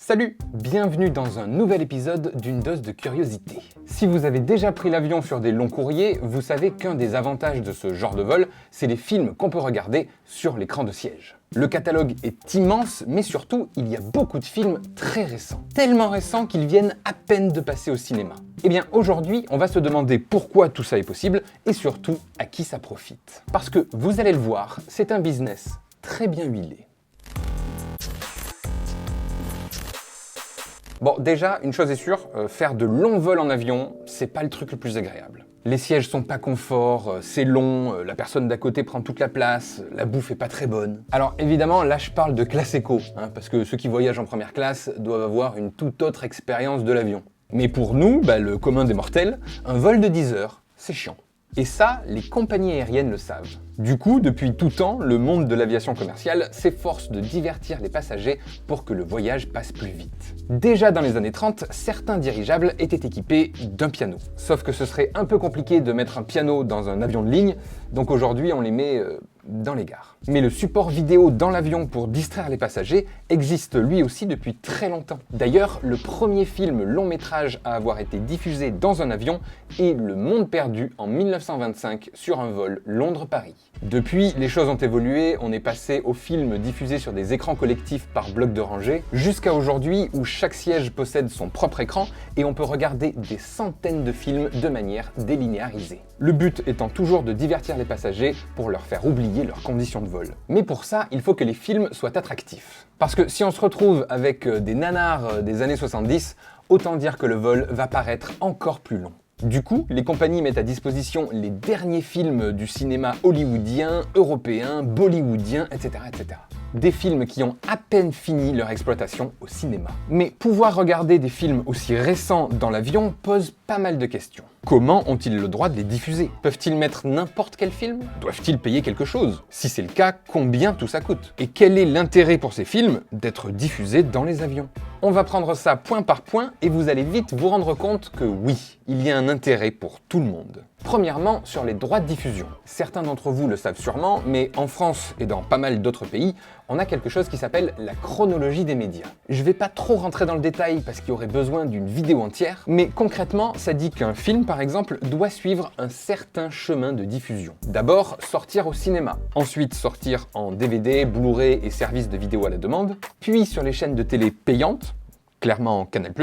Salut, bienvenue dans un nouvel épisode d'une dose de curiosité. Si vous avez déjà pris l'avion sur des longs courriers, vous savez qu'un des avantages de ce genre de vol, c'est les films qu'on peut regarder sur l'écran de siège. Le catalogue est immense, mais surtout, il y a beaucoup de films très récents. Tellement récents qu'ils viennent à peine de passer au cinéma. Eh bien, aujourd'hui, on va se demander pourquoi tout ça est possible et surtout à qui ça profite. Parce que, vous allez le voir, c'est un business très bien huilé. Bon, déjà, une chose est sûre, faire de longs vols en avion, c'est pas le truc le plus agréable. Les sièges sont pas confort, c'est long, la personne d'à côté prend toute la place, la bouffe est pas très bonne. Alors évidemment, là je parle de classe éco, parce que ceux qui voyagent en première classe doivent avoir une toute autre expérience de l'avion. Mais pour nous, le commun des mortels, un vol de 10 heures, c'est chiant. Et ça, les compagnies aériennes le savent. Du coup, depuis tout temps, le monde de l'aviation commerciale s'efforce de divertir les passagers pour que le voyage passe plus vite. Déjà dans les années 30, certains dirigeables étaient équipés d'un piano. Sauf que ce serait un peu compliqué de mettre un piano dans un avion de ligne, donc aujourd'hui on les met dans les gares. Mais le support vidéo dans l'avion pour distraire les passagers existe lui aussi depuis très longtemps. D'ailleurs, le premier film long métrage à avoir été diffusé dans un avion est Le Monde perdu en 1925 sur un vol Londres-Paris. Depuis, les choses ont évolué, on est passé aux films diffusés sur des écrans collectifs par bloc de rangée, jusqu'à aujourd'hui où chaque siège possède son propre écran et on peut regarder des centaines de films de manière délinéarisée. Le but étant toujours de divertir les passagers pour leur faire oublier leurs conditions de vol. Mais pour ça, il faut que les films soient attractifs. Parce que si on se retrouve avec des nanars des années 70, autant dire que le vol va paraître encore plus long. Du coup, les compagnies mettent à disposition les derniers films du cinéma hollywoodien, européen, bollywoodien, etc., etc. Des films qui ont à peine fini leur exploitation au cinéma. Mais pouvoir regarder des films aussi récents dans l'avion pose pas mal de questions. Comment ont-ils le droit de les diffuser? Peuvent-ils mettre n'importe quel film? Doivent-ils payer quelque chose? Si c'est le cas, combien tout ça coûte? Et quel est l'intérêt pour ces films d'être diffusés dans les avions? On va prendre ça point par point et vous allez vite vous rendre compte que oui, il y a un intérêt pour tout le monde. Premièrement, sur les droits de diffusion. Certains d'entre vous le savent sûrement, mais en France et dans pas mal d'autres pays, on a quelque chose qui s'appelle la chronologie des médias. Je vais pas trop rentrer dans le détail parce qu'il y aurait besoin d'une vidéo entière, mais concrètement, ça dit qu'un film, par exemple, doit suivre un certain chemin de diffusion. D'abord, sortir au cinéma. Ensuite, sortir en DVD, Blu-ray et services de vidéo à la demande. Puis sur les chaînes de télé payantes, clairement Canal+.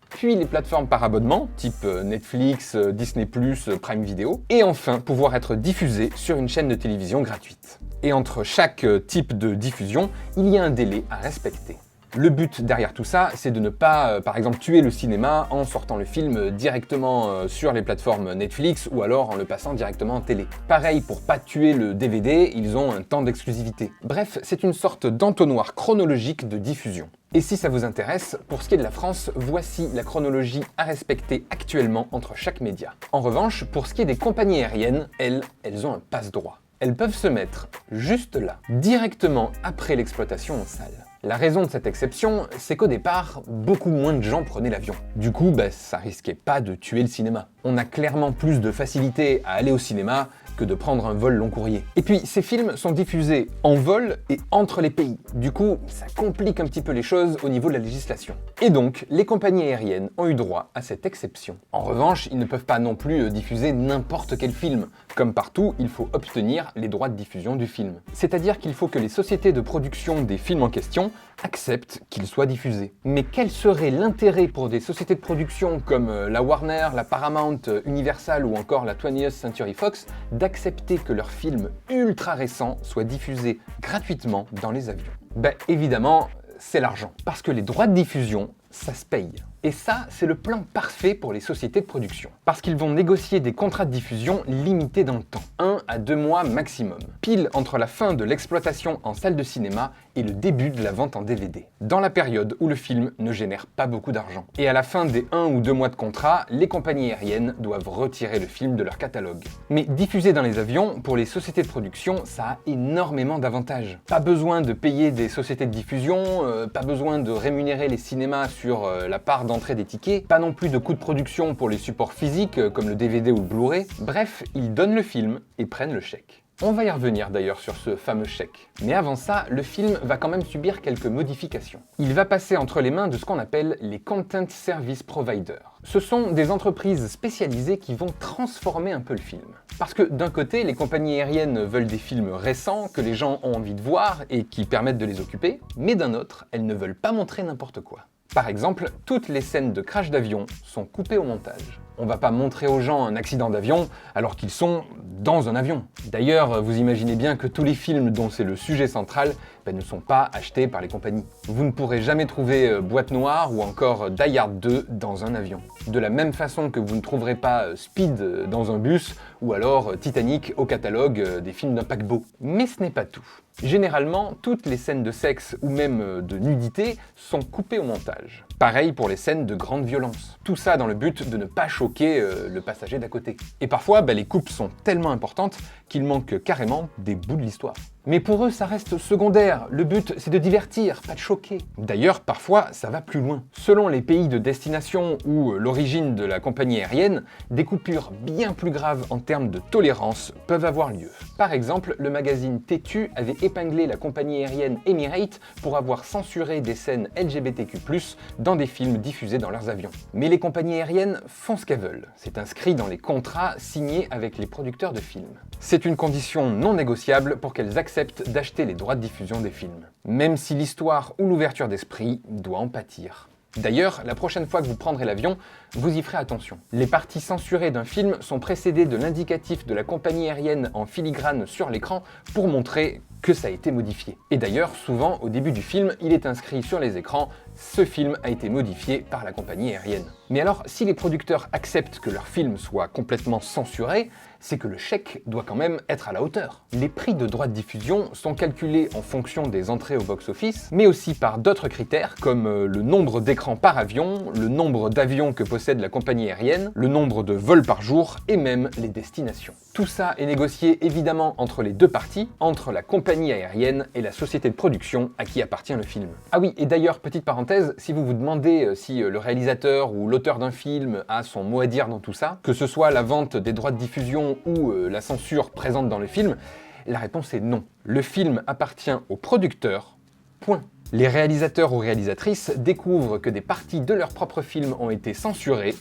Puis les plateformes par abonnement, type Netflix, Disney+, Prime Video, et enfin pouvoir être diffusé sur une chaîne de télévision gratuite. Et entre chaque type de diffusion, il y a un délai à respecter. Le but derrière tout ça, c'est de ne pas, par exemple, tuer le cinéma en sortant le film directement sur les plateformes Netflix ou alors en le passant directement en télé. Pareil, pour pas tuer le DVD, ils ont un temps d'exclusivité. Bref, c'est une sorte d'entonnoir chronologique de diffusion. Et si ça vous intéresse, pour ce qui est de la France, voici la chronologie à respecter actuellement entre chaque média. En revanche, pour ce qui est des compagnies aériennes, elles ont un passe-droit. Elles peuvent se mettre juste là, directement après l'exploitation en salle. La raison de cette exception, c'est qu'au départ, beaucoup moins de gens prenaient l'avion. Du coup, ça risquait pas de tuer le cinéma. On a clairement plus de facilité à aller au cinéma que de prendre un vol long courrier. Et puis, ces films sont diffusés en vol et entre les pays. Du coup, ça complique un petit peu les choses au niveau de la législation. Et donc, les compagnies aériennes ont eu droit à cette exception. En revanche, ils ne peuvent pas non plus diffuser n'importe quel film. Comme partout, il faut obtenir les droits de diffusion du film. C'est-à-dire qu'il faut que les sociétés de production des films en question acceptent qu'ils soient diffusés. Mais quel serait l'intérêt pour des sociétés de production comme la Warner, la Paramount, Universal ou encore la 20th Century Fox d'accepter que leurs films ultra récents soient diffusés gratuitement dans les avions? Évidemment, c'est l'argent. Parce que les droits de diffusion, ça se paye. Et ça, c'est le plan parfait pour les sociétés de production. Parce qu'ils vont négocier des contrats de diffusion limités dans le temps, 1 à 2 mois maximum, pile entre la fin de l'exploitation en salle de cinéma et le début de la vente en DVD, dans la période où le film ne génère pas beaucoup d'argent. Et à la fin des 1 ou 2 mois de contrat, les compagnies aériennes doivent retirer le film de leur catalogue. Mais diffuser dans les avions, pour les sociétés de production, ça a énormément d'avantages. Pas besoin de payer des sociétés de diffusion, pas besoin de rémunérer les cinémas sur la part d'entrée des tickets, pas non plus de coûts de production pour les supports physiques comme le DVD ou le Blu-ray. Bref, ils donnent le film et prennent le chèque. On va y revenir d'ailleurs sur ce fameux chèque. Mais avant ça, le film va quand même subir quelques modifications. Il va passer entre les mains de ce qu'on appelle les Content Service Providers. Ce sont des entreprises spécialisées qui vont transformer un peu le film. Parce que d'un côté, les compagnies aériennes veulent des films récents que les gens ont envie de voir et qui permettent de les occuper, mais d'un autre, elles ne veulent pas montrer n'importe quoi. Par exemple, toutes les scènes de crash d'avion sont coupées au montage. On va pas montrer aux gens un accident d'avion alors qu'ils sont dans un avion. D'ailleurs, vous imaginez bien que tous les films dont c'est le sujet central ne sont pas achetés par les compagnies. Vous ne pourrez jamais trouver Boîte Noire ou encore Die Hard 2 dans un avion. De la même façon que vous ne trouverez pas Speed dans un bus ou alors Titanic au catalogue des films d'un paquebot. Mais ce n'est pas tout. Généralement, toutes les scènes de sexe ou même de nudité sont coupées au montage. Pareil pour les scènes de grande violence. Tout ça dans le but de ne pas choquer le passager d'à côté. Et parfois, les coupes sont tellement importantes qu'il manque carrément des bouts de l'histoire. Mais pour eux, ça reste secondaire. Le but, c'est de divertir, pas de choquer. D'ailleurs, parfois, ça va plus loin. Selon les pays de destination ou l'origine de la compagnie aérienne, des coupures bien plus graves en termes de tolérance peuvent avoir lieu. Par exemple, le magazine Têtu avait épinglé la compagnie aérienne Emirates pour avoir censuré des scènes LGBTQ+, dans des films diffusés dans leurs avions. Mais les compagnies aériennes font ce qu'elles veulent. C'est inscrit dans les contrats signés avec les producteurs de films. C'est une condition non négociable pour qu'elles acceptent d'acheter les droits de diffusion des films, même si l'histoire ou l'ouverture d'esprit doit en pâtir. D'ailleurs, la prochaine fois que vous prendrez l'avion, vous y ferez attention. Les parties censurées d'un film sont précédées de l'indicatif de la compagnie aérienne en filigrane sur l'écran pour montrer que ça a été modifié. Et d'ailleurs, souvent, au début du film, il est inscrit sur les écrans « Ce film a été modifié par la compagnie aérienne ». Mais alors, si les producteurs acceptent que leur film soit complètement censuré, c'est que le chèque doit quand même être à la hauteur. Les prix de droits de diffusion sont calculés en fonction des entrées au box-office, mais aussi par d'autres critères comme le nombre d'écrans par avion, le nombre d'avions que possède la compagnie aérienne, le nombre de vols par jour et même les destinations. Tout ça est négocié évidemment entre les deux parties, entre la compagnie aérienne et la société de production à qui appartient le film. Ah oui, et d'ailleurs, petite parenthèse, si vous vous demandez si le réalisateur ou l'auteur d'un film a son mot à dire dans tout ça, que ce soit la vente des droits de diffusion ou la censure présente dans le film, la réponse est non. Le film appartient au producteur, point. Les réalisateurs ou réalisatrices découvrent que des parties de leur propre film ont été censurées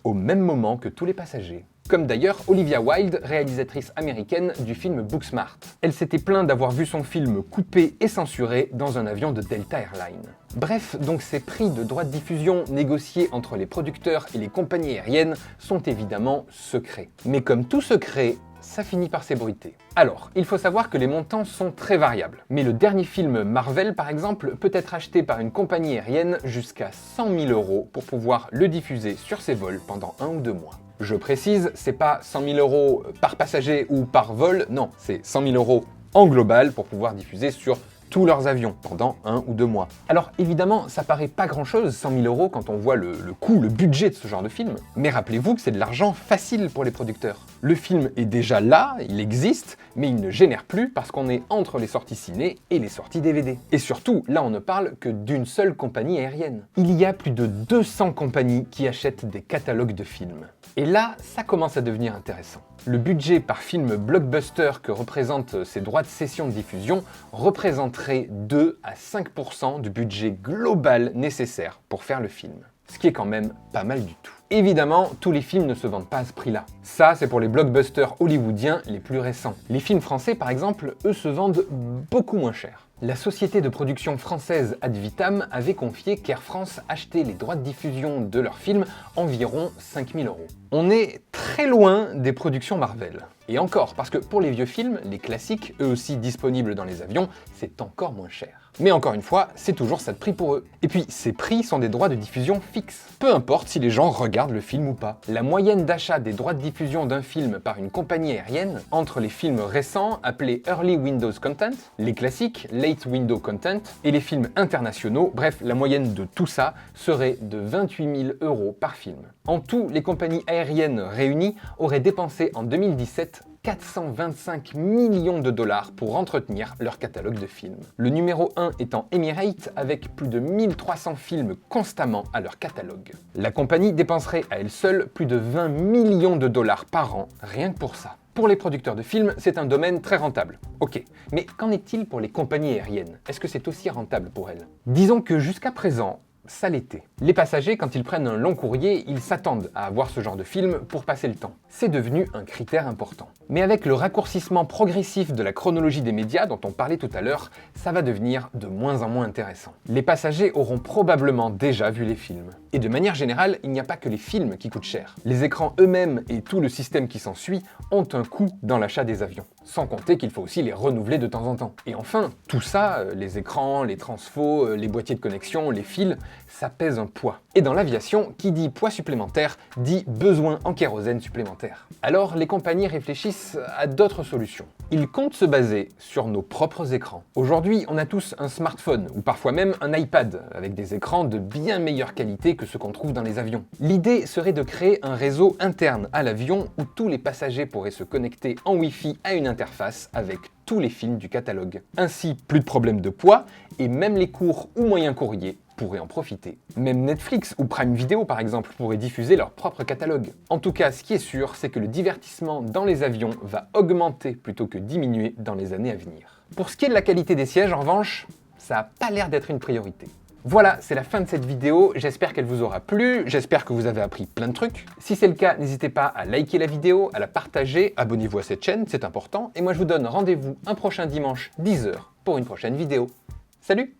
au même moment que tous les passagers. Comme d'ailleurs Olivia Wilde, réalisatrice américaine du film Booksmart. Elle s'était plainte d'avoir vu son film coupé et censuré dans un avion de Delta Airlines. Bref, donc ces prix de droits de diffusion négociés entre les producteurs et les compagnies aériennes sont évidemment secrets. Mais comme tout secret, ça finit par s'ébruiter. Alors, il faut savoir que les montants sont très variables. Mais le dernier film Marvel, par exemple, peut être acheté par une compagnie aérienne jusqu'à 100 000 € pour pouvoir le diffuser sur ses vols pendant 1 ou 2 mois. Je précise, c'est pas 100 000 € par passager ou par vol, non, c'est 100 000 € en global pour pouvoir diffuser sur tous leurs avions pendant 1 ou 2 mois. Alors évidemment, ça paraît pas grand-chose, 100 000 € quand on voit le coût, le budget de ce genre de film, mais rappelez-vous que c'est de l'argent facile pour les producteurs. Le film est déjà là, il existe, mais il ne génère plus parce qu'on est entre les sorties ciné et les sorties DVD. Et surtout, là on ne parle que d'une seule compagnie aérienne. Il y a plus de 200 compagnies qui achètent des catalogues de films. Et là, ça commence à devenir intéressant. Le budget par film blockbuster que représentent ces droits de cession de diffusion représenterait 2 à 5% du budget global nécessaire pour faire le film. Ce qui est quand même pas mal du tout. Évidemment, tous les films ne se vendent pas à ce prix-là. Ça, c'est pour les blockbusters hollywoodiens les plus récents. Les films français, par exemple, eux se vendent beaucoup moins cher. La société de production française Ad Vitam avait confié qu'Air France achetait les droits de diffusion de leurs films environ 5 000 €. On est très loin des productions Marvel. Et encore, parce que pour les vieux films, les classiques, eux aussi disponibles dans les avions, c'est encore moins cher. Mais encore une fois, c'est toujours ça de prix pour eux. Et puis, ces prix sont des droits de diffusion fixes. Peu importe si les gens regardent le film ou pas. La moyenne d'achat des droits de diffusion d'un film par une compagnie aérienne, entre les films récents appelés Early Windows Content, les classiques Late Window Content, et les films internationaux, bref, la moyenne de tout ça serait de 28 000 € par film. En tout, les compagnies aériennes réunies auraient dépensé en 2017 425 millions de dollars pour entretenir leur catalogue de films. Le numéro 1 étant Emirates avec plus de 1300 films constamment à leur catalogue. La compagnie dépenserait à elle seule plus de 20 millions de dollars par an, rien que pour ça. Pour les producteurs de films, c'est un domaine très rentable. Ok, mais qu'en est-il pour les compagnies aériennes? Est-ce que c'est aussi rentable pour elles? Disons que jusqu'à présent, ça l'était. Les passagers, quand ils prennent un long courrier, ils s'attendent à avoir ce genre de film pour passer le temps. C'est devenu un critère important. Mais avec le raccourcissement progressif de la chronologie des médias dont on parlait tout à l'heure, ça va devenir de moins en moins intéressant. Les passagers auront probablement déjà vu les films. Et de manière générale, il n'y a pas que les films qui coûtent cher. Les écrans eux-mêmes et tout le système qui s'ensuit ont un coût dans l'achat des avions. Sans compter qu'il faut aussi les renouveler de temps en temps. Et enfin, tout ça, les écrans, les transfos, les boîtiers de connexion, les fils, ça pèse un poids. Et dans l'aviation, qui dit poids supplémentaire, dit besoin en kérosène supplémentaire. Alors les compagnies réfléchissent à d'autres solutions. Ils comptent se baser sur nos propres écrans. Aujourd'hui, on a tous un smartphone, ou parfois même un iPad, avec des écrans de bien meilleure qualité que ceux qu'on trouve dans les avions. L'idée serait de créer un réseau interne à l'avion où tous les passagers pourraient se connecter en Wi-Fi à une interface avec tous les films du catalogue. Ainsi, plus de problème de poids, et même les courts ou moyens courriers pourraient en profiter. Même Netflix ou Prime Video par exemple pourraient diffuser leur propre catalogue. En tout cas, ce qui est sûr, c'est que le divertissement dans les avions va augmenter plutôt que diminuer dans les années à venir. Pour ce qui est de la qualité des sièges, en revanche, ça n'a pas l'air d'être une priorité. Voilà, c'est la fin de cette vidéo, j'espère qu'elle vous aura plu, j'espère que vous avez appris plein de trucs. Si c'est le cas, n'hésitez pas à liker la vidéo, à la partager, abonnez-vous à cette chaîne, c'est important, et moi je vous donne rendez-vous un prochain dimanche 10 h pour une prochaine vidéo. Salut!